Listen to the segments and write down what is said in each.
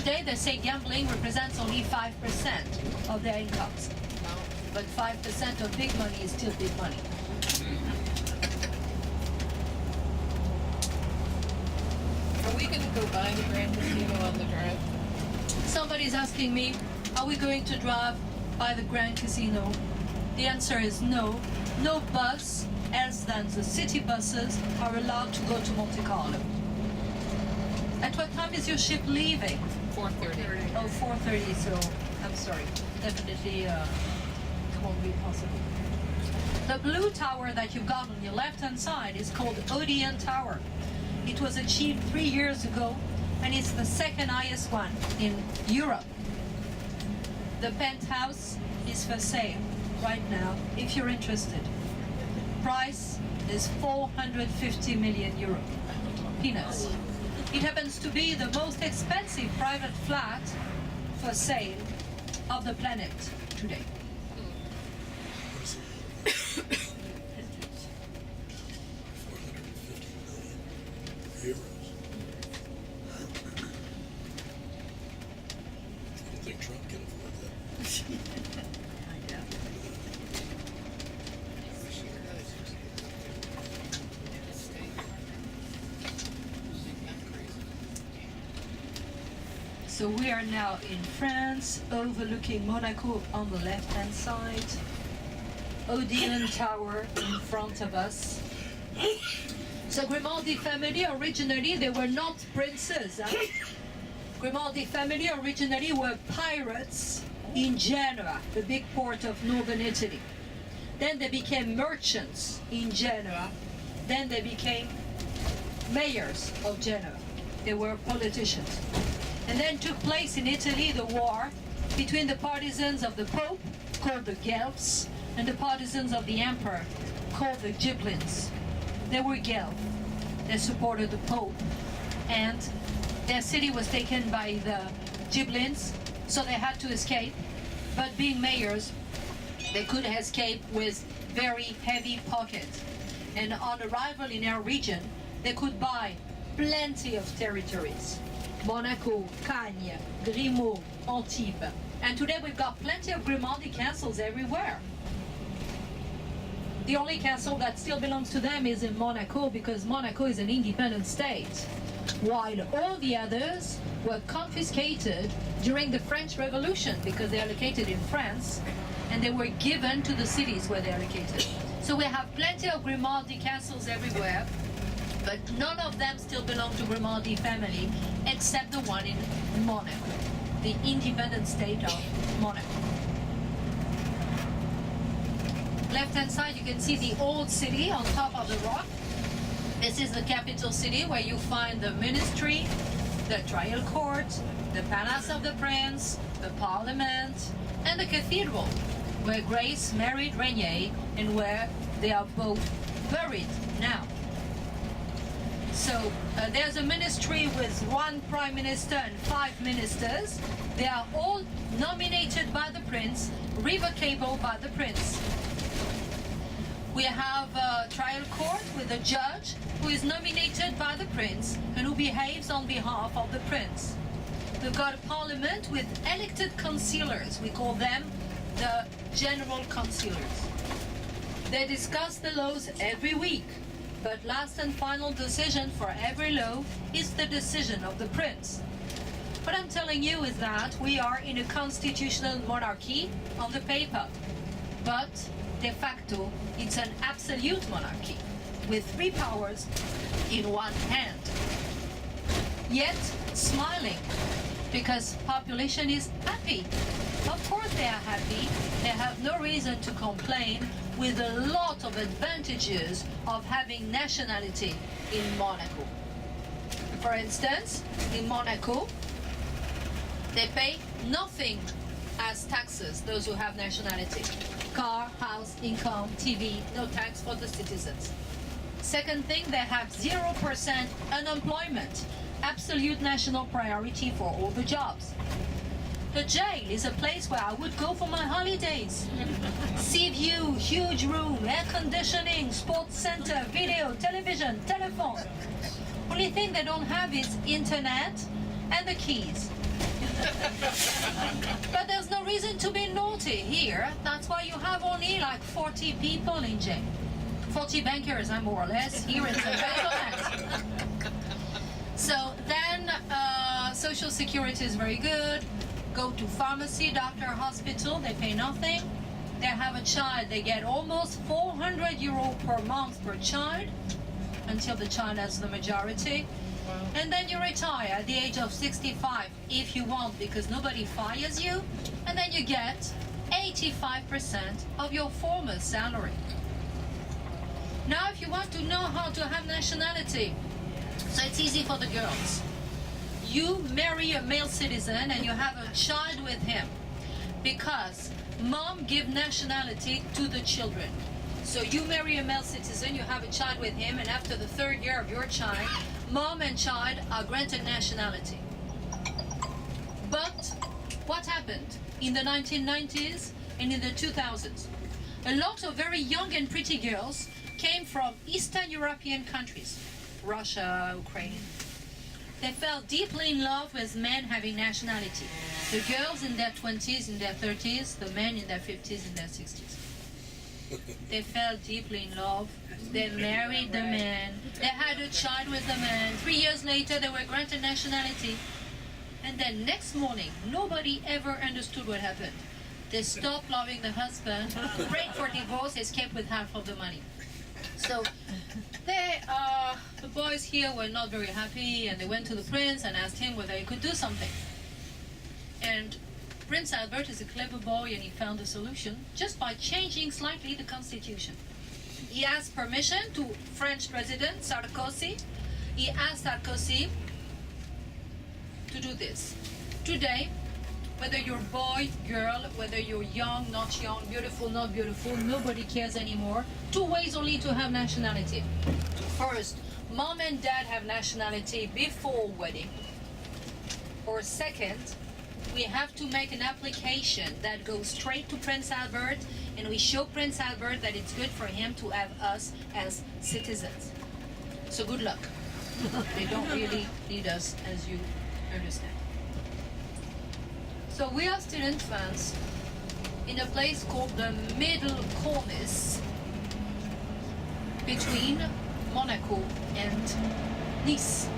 Today they say gambling represents only 5% of their incomes. But 5% of big money is still big money. Are we going to go by the Grand Casino on the drive? Somebody's asking me, are we going to drive by the Grand Casino? The answer is no. No bus, else than the city buses, are allowed to go to Monte Carlo. At what time is your ship leaving? 4:30. Oh, 4:30, so I'm sorry. Definitely it won't be possible. The blue tower that you've got on your left-hand side is called Odeon Tower. It was achieved 3 years ago, and it's the second highest one in Europe. The penthouse is for sale right now, if you're interested. Price is 450 million euro. Peanuts. It happens to be the most expensive private flat for sale of the planet today. Euros. I don't think Trump can afford that. So we are now in France, overlooking Monaco on the left-hand side. Odeon Tower in front of us. So Grimaldi family, originally they were not princes. Grimaldi family originally were pirates in Genoa, the big port of northern Italy. Then they became merchants in Genoa. Then they became mayors of Genoa. They were politicians. And then took place in Italy the war between the partisans of the Pope, called the Guelphs, and the partisans of the Emperor, called the Ghibellines. They were Guelph. They supported the Pope, and their city was taken by the Ghibellines, so they had to escape. But being mayors, they could escape with very heavy pockets. And on arrival in our region, they could buy plenty of territories. Monaco, Cagnes, Grimaud, Antibes. And today we've got plenty of Grimaldi castles everywhere. The only castle that still belongs to them is in Monaco, because Monaco is an independent state, while all the others were confiscated during the French Revolution, because they are located in France, and they were given to the cities where they are located. So we have plenty of Grimaldi castles everywhere, but none of them still belong to Grimaldi family, except the one in Monaco, the independent state of Monaco. Left-hand side, you can see the old city on top of the rock. This is the capital city, where you find the ministry, the trial court, the palace of the prince, the parliament, and the cathedral, where Grace married Regnier and where they are both buried now. So there's a ministry with 1 prime minister and 5 ministers. They are all nominated by the prince, revocable by the prince. We have a trial court with a judge who is nominated by the prince and who behaves on behalf of the prince. We've got a parliament with elected councillors. We call them the general councillors. They discuss the laws every week, but last and final decision for every law is the decision of the prince. What I'm telling you is that we are in a constitutional monarchy on the paper, but de facto it's an absolute monarchy with 3 powers in one hand. Yet smiling, because population is happy. Of course they are happy. They have no reason to complain, with a lot of advantages of having nationality in Monaco. For instance, in Monaco, they pay nothing as taxes, those who have nationality. Car, house, income, TV, no tax for the citizens. Second thing, they have 0% unemployment, absolute national priority for all the jobs. The jail is a place where I would go for my holidays. Sea view, huge room, air conditioning, sports center, video, television, telephone. Only thing they don't have is internet and the keys. But there's no reason to be naughty here. That's why you have only like 40 people in jail. 40 bankers, more or less. Here it's a better. So then social security is very good. Go to pharmacy, doctor, hospital, they pay nothing. They have a child, they get almost 400 euro per month per child until the child has the majority. And then you retire at the age of 65 if you want, because nobody fires you. And then you get 85% of your former salary. Now, if you want to know how to have nationality, so it's easy for the girls. You marry a male citizen and you have a child with him, because mom gives nationality to the children. So you marry a male citizen, you have a child with him, and after the third year of your child, mom and child are granted nationality. But what happened in the 1990s and in the 2000s? A lot of very young and pretty girls came from Eastern European countries, Russia, Ukraine. They fell deeply in love with men having nationality. The girls in their 20s, in their 30s, the men in their 50s, in their 60s. They fell deeply in love. They married the man. They had a child with the man. 3 years later, they were granted nationality. And then next morning, nobody ever understood what happened. They stopped loving the husband, prayed for divorce, escaped with half of the money. So the boys here were not very happy, and they went to the prince and asked him whether he could do something. And Prince Albert is a clever boy, and he found a solution just by changing slightly the constitution. He asked permission to French President Sarkozy. He asked Sarkozy to do this. Today, whether you're boy, girl, whether you're young, not young, beautiful, not beautiful, nobody cares anymore. 2 ways only to have nationality. First, mom and dad have nationality before wedding. Or second, we have to make an application that goes straight to Prince Albert, and we show Prince Albert that it's good for him to have us as citizens. So good luck. They don't really need us, as you understand. So we are still in France, in a place called the Middle Corniche, between Monaco and Nice.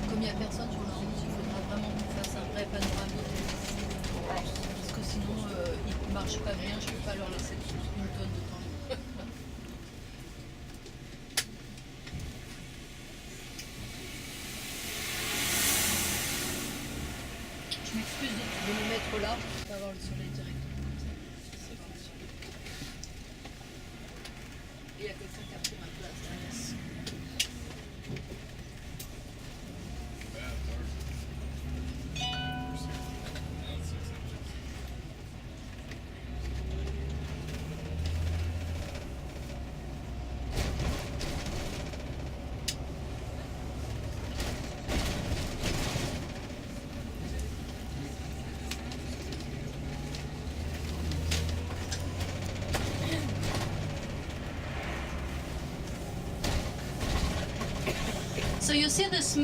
Comme il n'y a personne sur la route, il faudra vraiment qu'on fasse un vrai panoramique. Parce que sinon, ils ne marchent pas bien, je ne peux pas leur laisser une tonne de temps. Je m'excuse de me mettre là pour pas avoir le soleil direct. Il y a quelqu'un qui a pris ma place. Yes. So you see this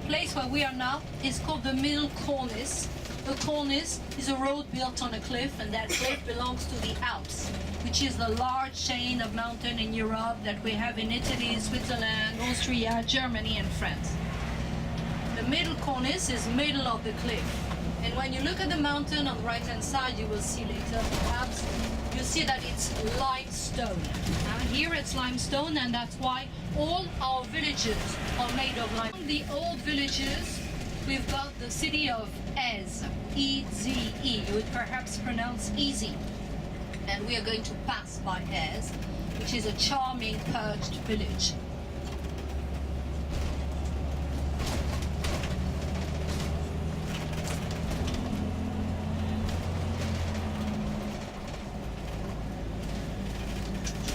place where we are now is called the Middle Corniche. The Corniche is a road built on a cliff, and that cliff belongs to the Alps, which is the large chain of mountains in Europe that we have in Italy, Switzerland, Austria, Germany, and France. The Middle Corniche is middle of the cliff. And when you look at the mountain on the right hand side, you will see later perhaps, you see that it's limestone. Here it's limestone, and that's why all our villages are made of limestone. The old villages, we've got the city of Ez, E-Z-E. You would perhaps pronounce easy. And we are going to pass by Ez, which is a charming perched village.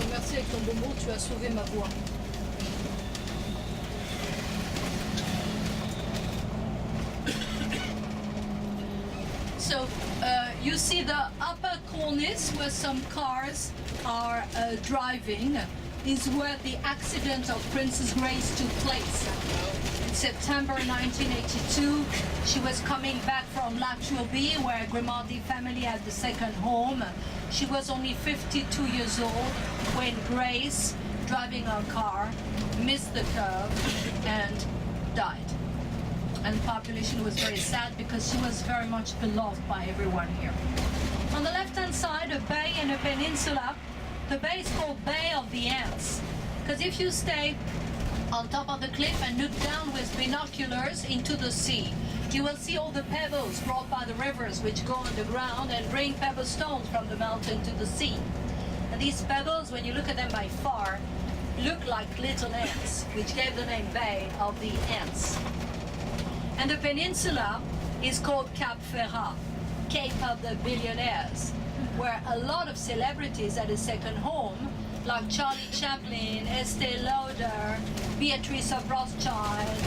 Merci avec ton bonbon, tu as sauvé ma voix. So you see the upper cornice where some cars are driving. is where the accident of Princess Grace took place. In September 1982, she was coming back from La Turbie, where Grimaldi family had the second home. She was only 52 years old when Grace, driving her car, missed the curve and died. And the population was very sad because she was very much beloved by everyone here. On the left-hand side, a bay and a peninsula. The bay is called Bay of the Ants, because if you stay on top of the cliff and look down with binoculars into the sea, you will see all the pebbles brought by the rivers which go underground and bring pebble stones from the mountain to the sea. And these pebbles, when you look at them by far, look like little ants, which gave the name Bay of the Ants. And the peninsula is called Cap Ferrat, Cape of the Billionaires, where a lot of celebrities had a second home, like Charlie Chaplin, Estee Lauder, Beatrice of Rothschild,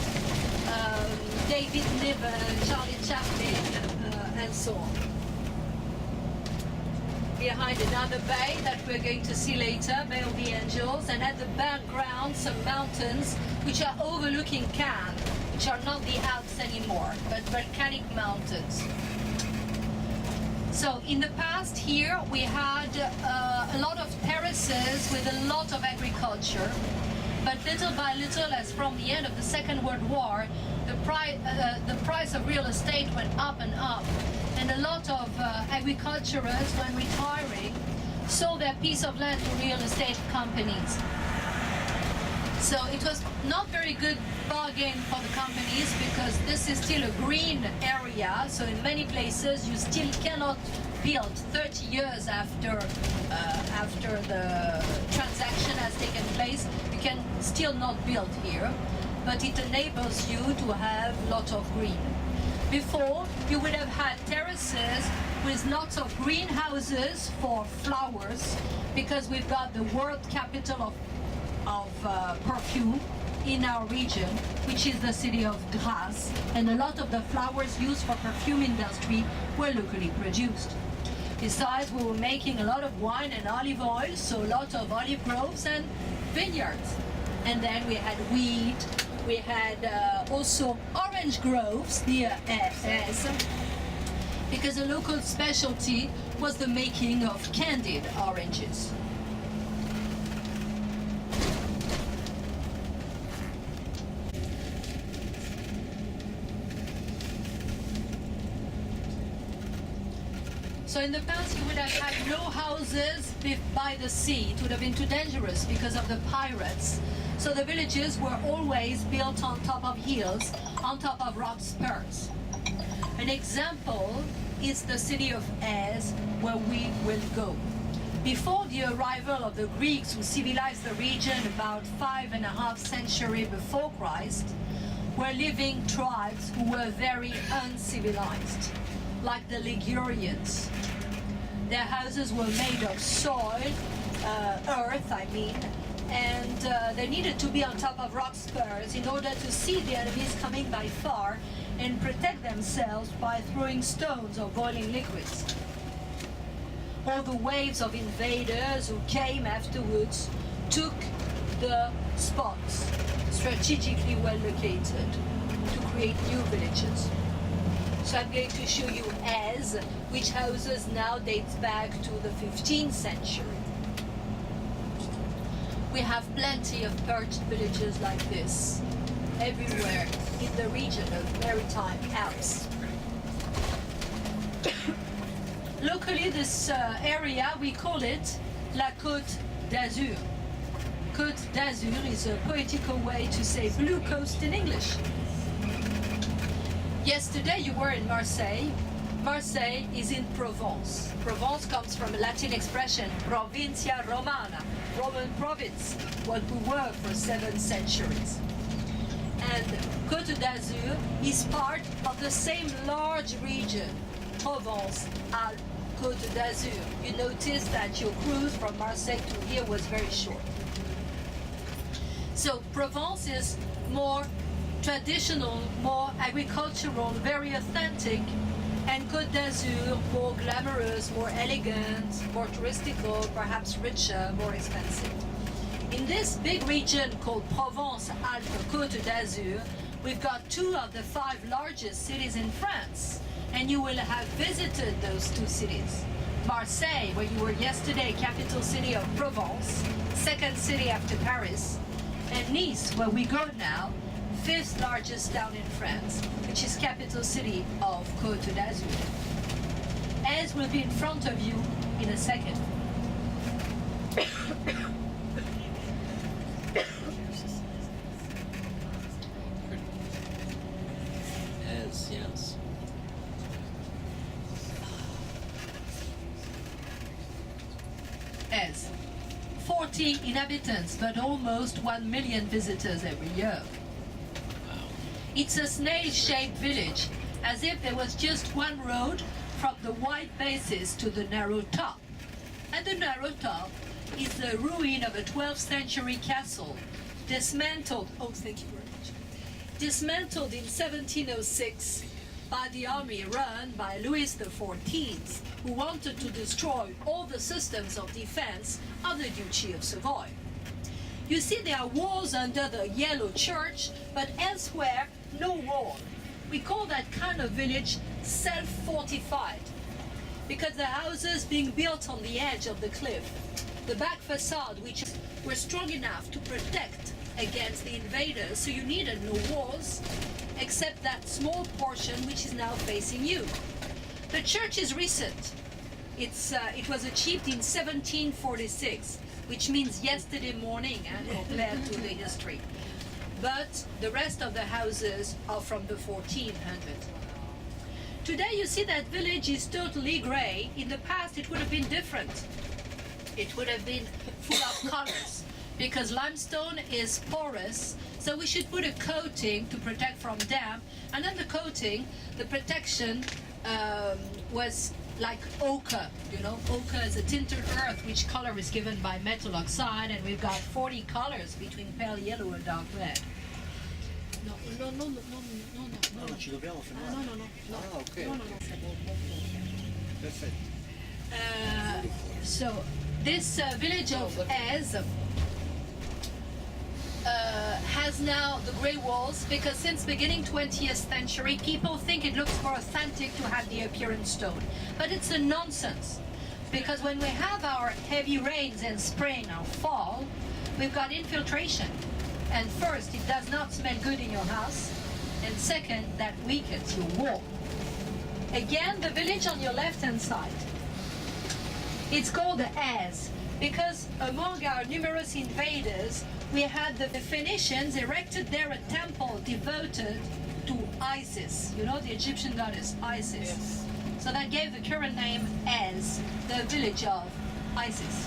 David Niven, Charlie Chaplin, and so on. Behind another bay that we're going to see later, Bay of the Angels, and at the background some mountains which are overlooking Cannes, which are not the Alps anymore, but volcanic mountains. So in the past here we had a lot of terraces with a lot of agriculture, but little by little, as from the end of the Second World War, the price of real estate went up and up, and a lot of agriculturists, when retiring, sold their piece of land to real estate companies. So it was not very good bargain for the companies because this is still a green area. So in many places you still cannot build 30 years after the transaction has taken place. You can still not build here, but it enables you to have lots of green. Before, you would have had terraces with lots of greenhouses for flowers, because we've got the world capital of perfume in our region, which is the city of Grasse, and a lot of the flowers used for perfume industry were locally produced. Besides, we were making a lot of wine and olive oil, so a lot of olive groves and vineyards. And then we had wheat, we had also orange groves near Aise, because a local specialty was the making of candied oranges. So in the past you would have had no houses by the sea. It would have been too dangerous because of the pirates. So the villages were always built on top of hills, on top of rock spurs. An example is the city of Aise, where we will go. Before the arrival of the Greeks, who civilized the region about 5.5 centuries before Christ, were living tribes who were very uncivilized, like the Ligurians. Their houses were made of soil, earth, and they needed to be on top of rock spurs in order to see the enemies coming by far and protect themselves by throwing stones or boiling liquids. All the waves of invaders who came afterwards took the spots strategically well located to create new villages. So I'm going to show you Aise, which houses now dates back to the 15th century. We have plenty of perched villages like this everywhere in the region of maritime Alps. Locally, this area, we call it La Côte d'Azur. Côte d'Azur is a poetical way to say blue coast in English. Yesterday you were in Marseille. Marseille is in Provence. Provence comes from a Latin expression, Provincia Romana, Roman province, what we were for 7 centuries. And Côte d'Azur is part of the same large region, Provence, Alpes, Côte d'Azur. You notice that your cruise from Marseille to here was very short. So Provence is more traditional, more agricultural, very authentic, and Côte d'Azur more glamorous, more elegant, more touristical, perhaps richer, more expensive. In In this big region called Provence-Alpes-Côte d'Azur, we've got 2 of the 5 largest cities in France, and you will have visited those 2 cities. Marseille, where you were yesterday, capital city of Provence, 2nd city after Paris, and Nice, where we go now, 5th largest town in France, which is capital city of Côte d'Azur. Ez will be in front of you in a second. As, yes. Ez. 40 inhabitants, but almost 1 million visitors every year. It's a snail-shaped village, as if there was just one road from the wide bases to the narrow top. And the narrow top is the ruin of a 12th century castle, dismantled, dismantled in 1706 by the army run by Louis XIV, who wanted to destroy all the systems of defense of the Duchy of Savoy. You see, there are walls under the yellow church, but elsewhere, no wall. We call that kind of village self-fortified, because the houses being built on the edge of the cliff, the back facade, which were strong enough to protect against the invaders, so you needed no walls, except that small portion which is now facing you. The church is recent. It was achieved in 1746, which means yesterday morning compared to the history. But the rest of the houses are from the 1400s. Today you see that village is totally grey. In the past it would have been different. It would have been full of colors, because limestone is porous, so we should put a coating to protect from damp, and then the coating, the protection was like ochre, you know. Ochre is a tinted earth which color is given by metal oxide, and we've got 40 colors between pale yellow and dark red. No, no, no, no, no, no, no, no. ci dobbiamo fermare. No, no, no, no. Ah, ok. No, no, no. Perfetto. So this village of Ez has now the grey walls, because since beginning 20th century people think it looks more authentic to have the appearance stone, but it's a nonsense, because when we have our heavy rains in spring or fall, we've got infiltration, and first it does not smell good in your house, and second that weakens your wall. Again, the village on your left hand side, it's called Ez because among our numerous invaders we had the Phoenicians erected there a temple devoted to Isis, you know, the Egyptian goddess Isis. Yes. So that gave the current name Ez, the village of Isis.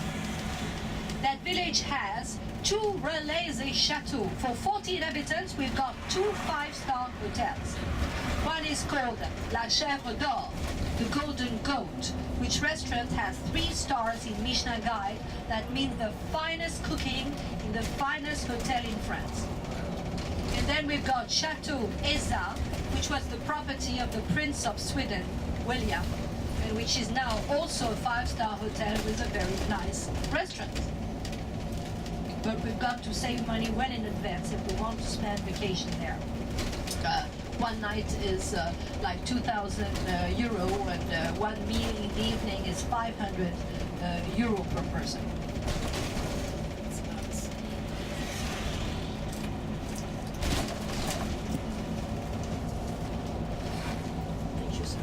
That village has 2 relais et chateaux. For 40 inhabitants, we've got 2 5-star hotels. One is called La Chèvre d'Or, the Golden Goat, which restaurant has 3 stars in Michelin Guide. That means the finest cooking in the finest hotel in France. And then we've got Chateau Eza, which was the property of the Prince of Sweden, William, and which is now also a 5-star hotel with a very nice restaurant. But we've got to save money well in advance if we want to spend vacation there. One night is like 2,000 euro, and one meal in the evening is 500 euro per person. It's nuts. Thank you, sir.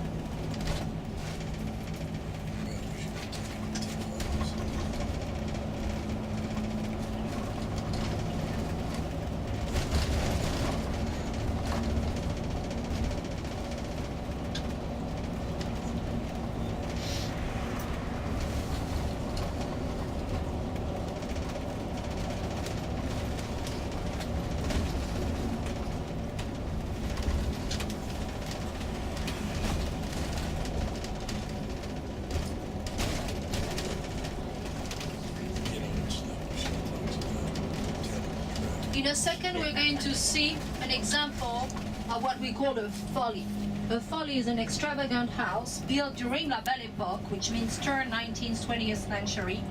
In a second, we're going to see an example of what we call a folie. A folie is an extravagant house built during La Belle Époque, which means turn 19th, 20th century,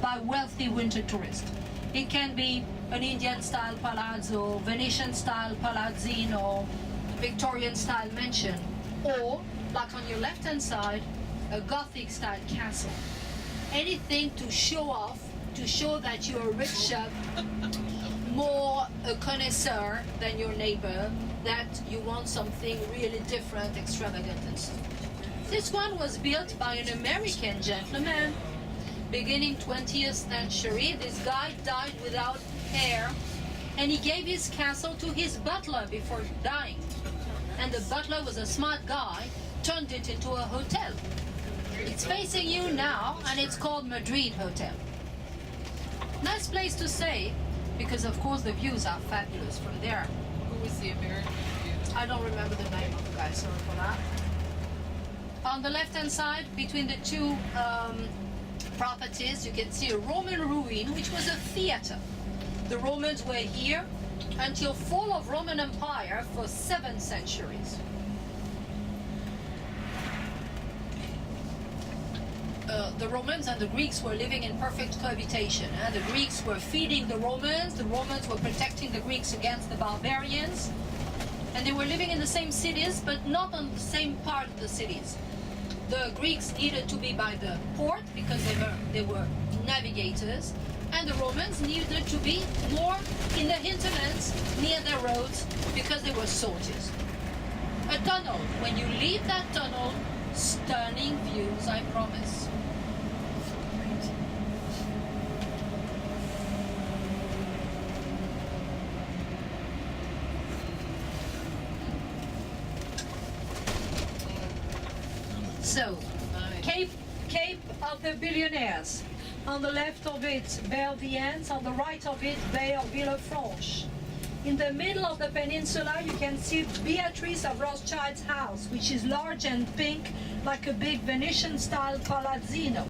by wealthy winter tourists. It can be an Indian-style palazzo, Venetian-style palazzino, Victorian-style mansion, or, like on your left-hand side, a Gothic-style castle. Anything to show off, to show that you're richer, more a connoisseur than your neighbor, that you want something really different, extravagant and stuff. This one was built by an American gentleman, beginning 20th century. This guy died without heir, and he gave his castle to his butler before dying. And the butler was a smart guy, turned it into a hotel. It's facing you now, and it's called Madrid Hotel. Nice place to stay, because of course the views are fabulous from there. Who was the American view? I don't remember the name of the guy, sorry for that. On the left-hand side, between the two properties, you can see a Roman ruin, which was a theater. The Romans were here until fall of Roman Empire for 7 centuries. The Romans and the Greeks were living in perfect cohabitation. The Greeks were feeding the Romans were protecting the Greeks against the barbarians, and they were living in the same cities, but not on the same part of the cities. The Greeks needed to be by the port because they were navigators, and the Romans needed to be more in the hinterlands near the roads because they were soldiers. A tunnel. When you leave that tunnel, stunning views, I promise. So, Cape of the Billionaires. On the left of it, Bay of the Ants. On the right of it, Bay of Villefranche. In the middle of the peninsula, you can see Beatrice of Rothschild's house, which is large and pink, like a big Venetian-style palazzino.